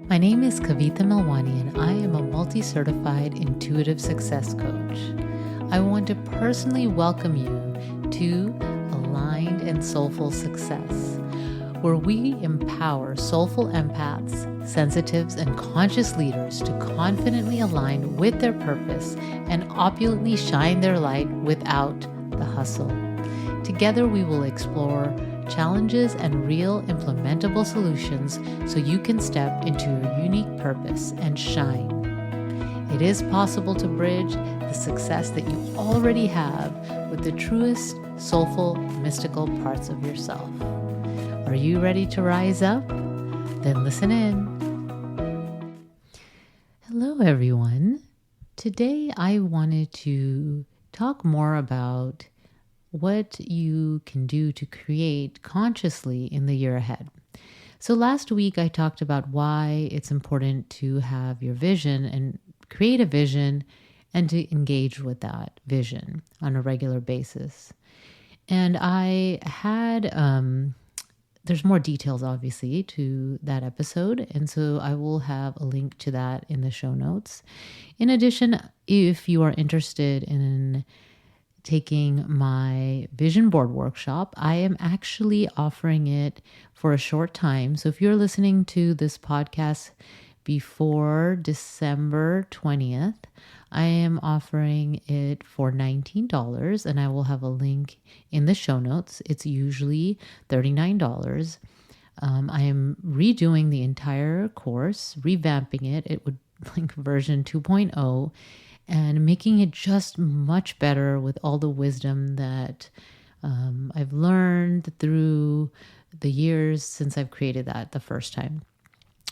My name is Kavitha Melwani, and I am a multi-certified intuitive success coach. I want to personally welcome you to Aligned and Soulful Success, where we empower soulful empaths, sensitives, and conscious leaders to confidently align with their purpose and opulently shine their light without the hustle. Together, we will explore challenges and real implementable solutions so you can step into your unique purpose and shine. It is possible to bridge the success that you already have with the truest, soulful, mystical parts of yourself. Are you ready to rise up? Then listen in. Hello, everyone. Today, I wanted to talk more about what you can do to create consciously in the year ahead. So last week I talked about why it's important to have your vision and create a vision and to engage with that vision on a regular basis. And I had, there's more details obviously to that episode. And so I will have a link to that in the show notes. In addition, if you are interested in taking my vision board workshop, I am actually offering it for a short time. So if you're listening to this podcast before December 20th, I am offering it for $19, and I will have a link in the show notes. It's usually $39. I am redoing the entire course, revamping it. It would like version 2.0. And making it just much better with all the wisdom that I've learned through the years since I've created that the first time.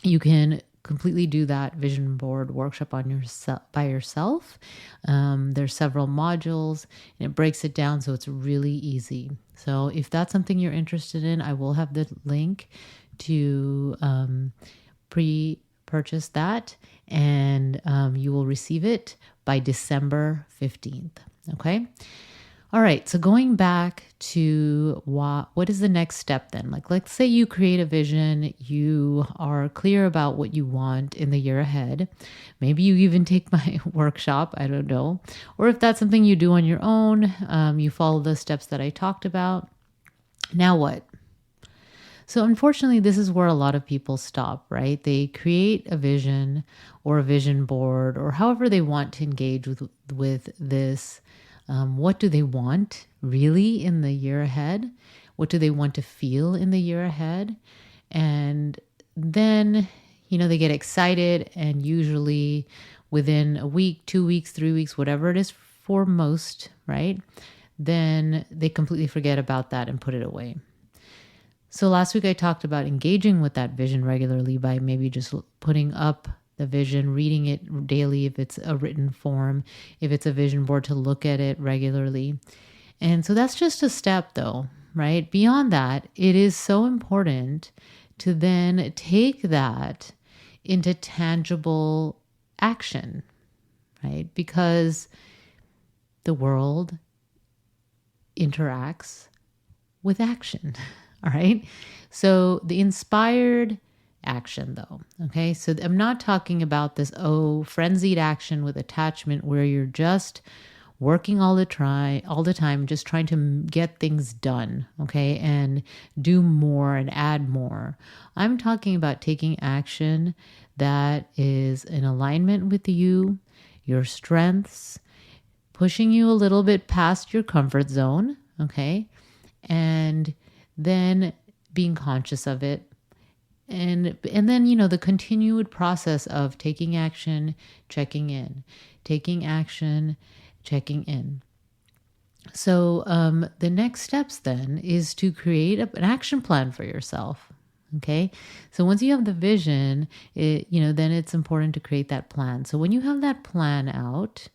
You can completely do that vision board workshop by yourself. There's several modules, and it breaks it down so it's really easy. So if that's something you're interested in, I will have the link to pre-purchase that, and you will receive it by December 15th. Okay. All right. So going back to what is the next step then? Like, let's say you create a vision, you are clear about what you want in the year ahead. Maybe you even take my workshop. I don't know. Or if that's something you do on your own, you follow the steps that I talked about. Now what? So unfortunately, this is where a lot of people stop, right? They create a vision or a vision board or however they want to engage with this. What do they want really in the year ahead? What do they want to feel in the year ahead? And then, they get excited, and usually within a week, 2 weeks, 3 weeks, whatever it is for most, right? Then they completely forget about that and put it away. So last week I talked about engaging with that vision regularly by maybe just putting up the vision, reading it daily if it's a written form, if it's a vision board, to look at it regularly. And so that's just a step though, right? Beyond that, it is so important to then take that into tangible action, right? Because the world interacts with action. All right. So the inspired action though. Okay. So I'm not talking about this, frenzied action with attachment where you're just working all the time, just trying to get things done. Okay. And do more and add more. I'm talking about taking action that is in alignment with you, your strengths, pushing you a little bit past your comfort zone. Okay. And then being conscious of it. And then, the continued process of taking action, checking in, taking action, checking in. So the next steps then is to create an action plan for yourself. Okay. So once you have the vision, then it's important to create that plan. So when you have that plan out,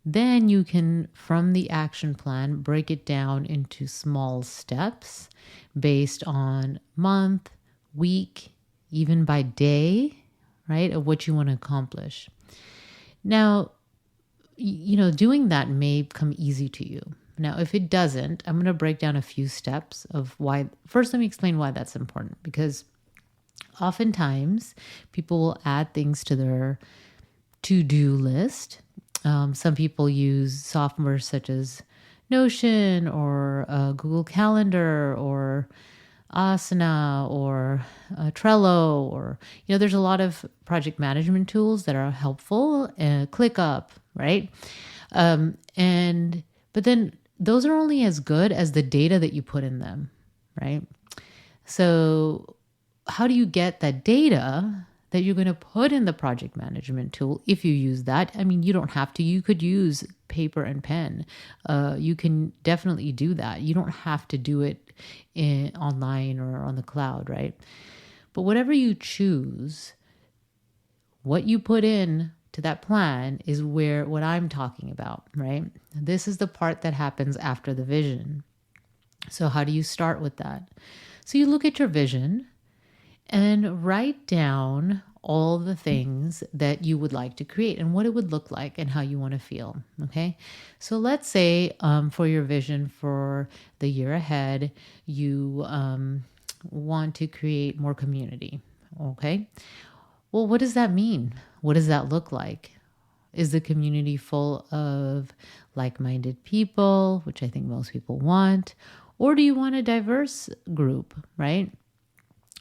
then you can, from the action plan, break it down into small steps based on month, week, even by day, right, of what you want to accomplish. Now, doing that may come easy to you. Now, if it doesn't, I'm going to break down a few steps of why. First, let me explain why that's important, because Oftentimes, people will add things to their to-do list. Some people use software such as Notion or Google Calendar or Asana or Trello, or there's a lot of project management tools that are helpful. ClickUp, right? But then those are only as good as the data that you put in them, right? So how do you get that data that you're going to put in the project management tool if you use that? I mean, you don't have to. You could use paper and pen. You can definitely do that. You don't have to do it online or on the cloud, right? But whatever you choose, what you put in to that plan is what I'm talking about, right? This is the part that happens after the vision. So how do you start with that? So you look at your vision and write down all the things that you would like to create and what it would look like and how you want to feel. Okay. So let's say for your vision for the year ahead, you want to create more community. Okay. Well, what does that mean? What does that look like? Is the community full of like-minded people, which I think most people want? Or do you want a diverse group, right?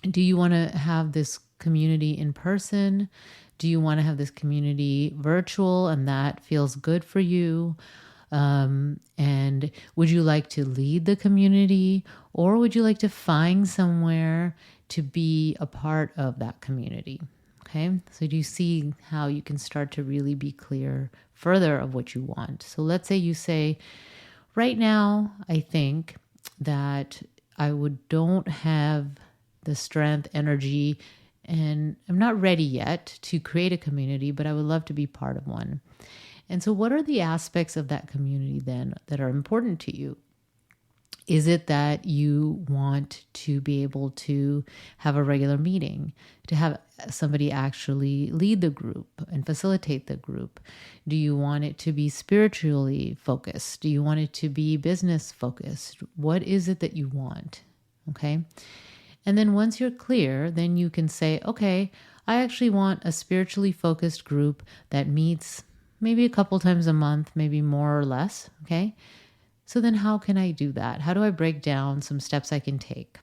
Do you want to have this community in person? Do you want to have this community virtual and that feels good for you? And would you like to lead the community, or would you like to find somewhere to be a part of that community? Okay, so do you see how you can start to really be clear further of what you want? So let's say you say, right now, I think that don't have the strength, energy, and I'm not ready yet to create a community, but I would love to be part of one. And so what are the aspects of that community then that are important to you? Is it that you want to be able to have a regular meeting, to have somebody actually lead the group and facilitate the group? Do you want it to be spiritually focused? Do you want it to be business focused? What is it that you want? Okay. And then once you're clear, then you can say, okay, I actually want a spiritually focused group that meets maybe a couple times a month, maybe more or less. Okay. So then how can I do that? How do I break down some steps I can take?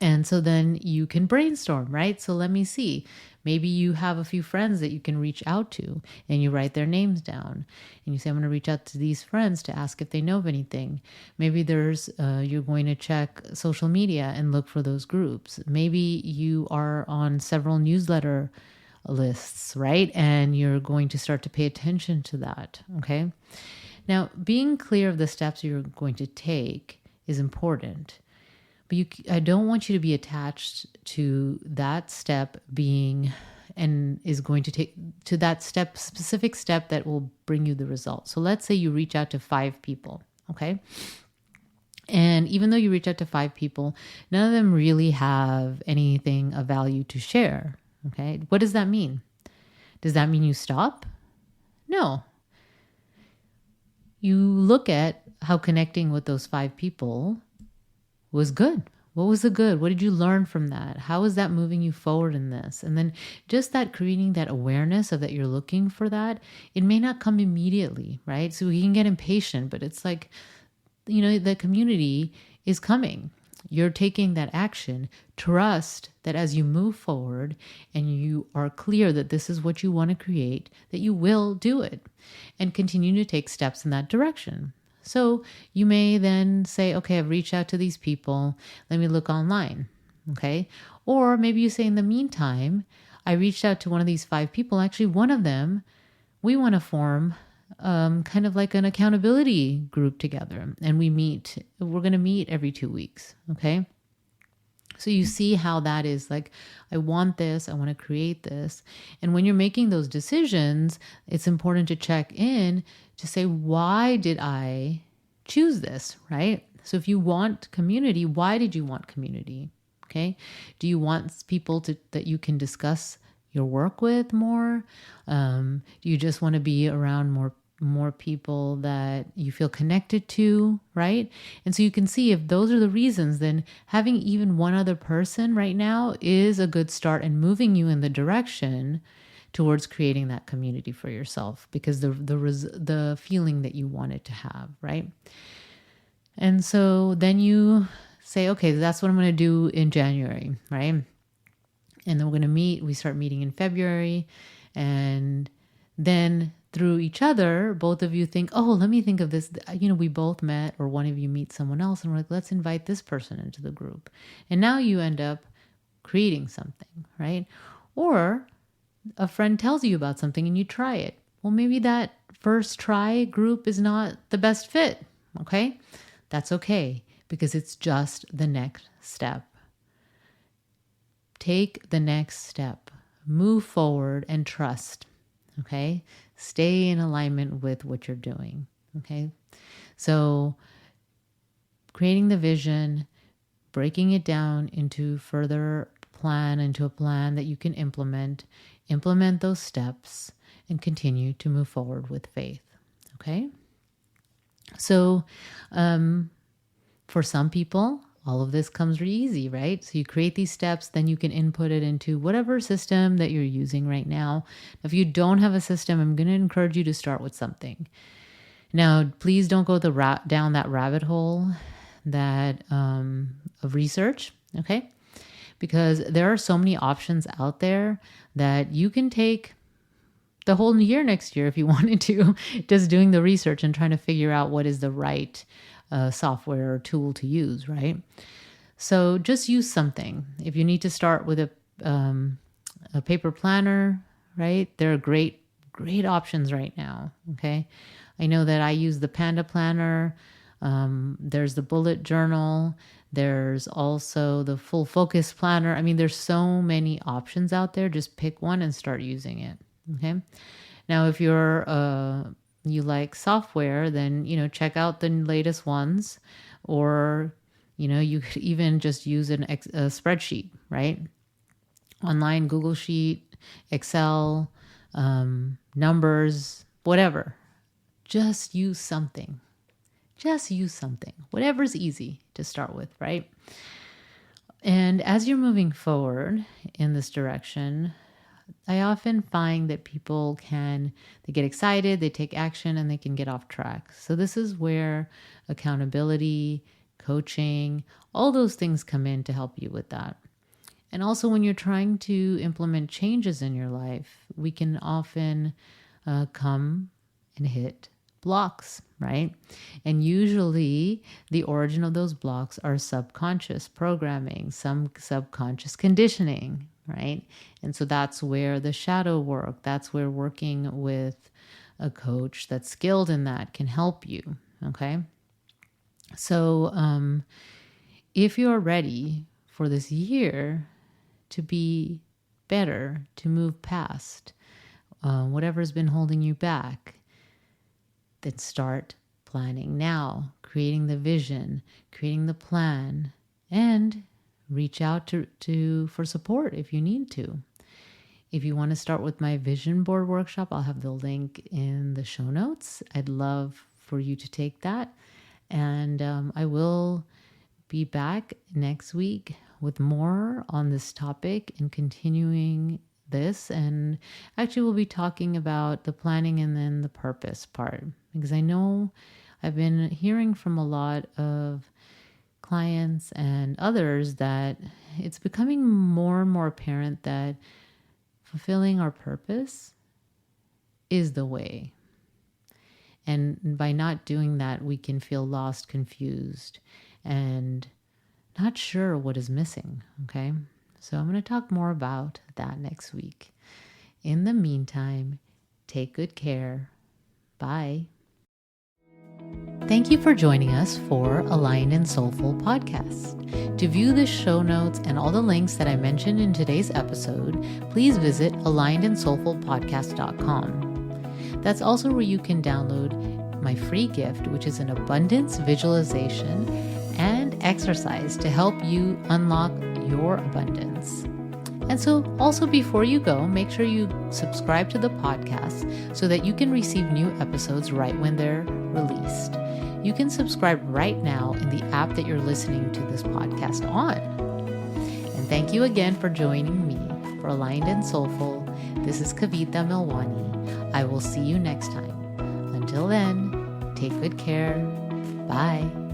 And so then you can brainstorm, right? So let me see. Maybe you have a few friends that you can reach out to and you write their names down and you say, I'm going to reach out to these friends to ask if they know of anything. Maybe you're going to check social media and look for those groups. Maybe you are on several newsletter lists, right? And you're going to start to pay attention to that. Okay. Now, being clear of the steps you're going to take is important, but I don't want you to be attached to that step is going to take to that specific step that will bring you the result. So let's say you reach out to 5 people, okay? And even though you reach out to 5 people, none of them really have anything of value to share, okay? What does that mean? Does that mean you stop? No. You look at how connecting with those 5 people was good. What was the good? What did you learn from that? How is that moving you forward in this? And then just that creating that awareness of that you're looking for that, it may not come immediately, right? So we can get impatient, but it's like, the community is coming. You're taking that action. Trust that as you move forward and you are clear that this is what you want to create, that you will do it and continue to take steps in that direction. So you may then say, okay, I've reached out to these people. Let me look online. Okay. Or maybe you say, in the meantime, I reached out to one of these 5 people. Actually, one of them, we want to form kind of like an accountability group together. And we're going to meet every 2 weeks. Okay. So you see how that is like, I want this, I want to create this. And when you're making those decisions, it's important to check in to say, why did I choose this, right? So if you want community, why did you want community? Okay. Do you want people that you can discuss your work with more? Do you just want to be around more more people that you feel connected to, right? And so you can see if those are the reasons, then having even one other person right now is a good start and moving you in the direction towards creating that community for yourself, because the feeling that you wanted to have, right? And so then you say, okay, that's what I'm going to do in January, right? And then we're going to meet. We start meeting in February, and then through each other, both of you think, oh, let me think of this. We both met, or one of you meets someone else, and we're like, let's invite this person into the group. And now you end up creating something, right? Or a friend tells you about something and you try it. Well, maybe that first try group is not the best fit, okay? That's okay, because it's just the next step. Take the next step. Move forward and trust, okay? Stay in alignment with what you're doing, okay? So creating the vision, breaking it down into a plan that you can implement those steps, and continue to move forward with faith, okay? So for some people, all of this comes really easy, right? So you create these steps, then you can input it into whatever system that you're using right now. If you don't have a system, I'm going to encourage you to start with something. Now, please don't go down that rabbit hole of research, okay? Because there are so many options out there that you can take the whole year next year if you wanted to, just doing the research and trying to figure out what is the right software or tool to use, right? So just use something. If you need to start with a paper planner, right? There are great options right now, okay? I know that I use the Panda Planner. There's the Bullet Journal. There's also the Full Focus Planner. I mean, there's so many options out there. Just pick one and start using it, okay? Now, if you like software, then, check out the latest ones, or, you could even just use a spreadsheet, right? Online, Google Sheet, Excel, numbers, whatever. Just use something. Whatever's easy to start with, right? And as you're moving forward in this direction, I often find that people they get excited, they take action, and they can get off track. So this is where accountability, coaching, all those things come in to help you with that. And also when you're trying to implement changes in your life, we can often come and hit blocks, right? And usually the origin of those blocks are subconscious programming, some subconscious conditioning, right? And so that's where the shadow work, that's where working with a coach that's skilled in that can help you, okay? So if you're ready for this year to be better, to move past whatever's been holding you back, then start planning now, creating the vision, creating the plan, and reach out for support if you need to. If you want to start with my vision board workshop, I'll have the link in the show notes. I'd love for you to take that. And I will be back next week with more on this topic and continuing this. And actually we'll be talking about the planning and then the purpose part, because I know I've been hearing from a lot of clients and others that it's becoming more and more apparent that fulfilling our purpose is the way. And by not doing that, we can feel lost, confused, and not sure what is missing, okay? So I'm going to talk more about that next week. In the meantime, take good care. Bye. Thank you for joining us for Aligned and Soulful Podcast. To view the show notes and all the links that I mentioned in today's episode, please visit alignedandsoulfulpodcast.com. That's also where you can download my free gift, which is an abundance visualization and exercise to help you unlock your abundance. And so also before you go, make sure you subscribe to the podcast so that you can receive new episodes right when they're released. You can subscribe right now in the app that you're listening to this podcast on. And thank you again for joining me for Aligned and Soulful. This is Kavita Melwani. I will see you next time. Until then, take good care. Bye.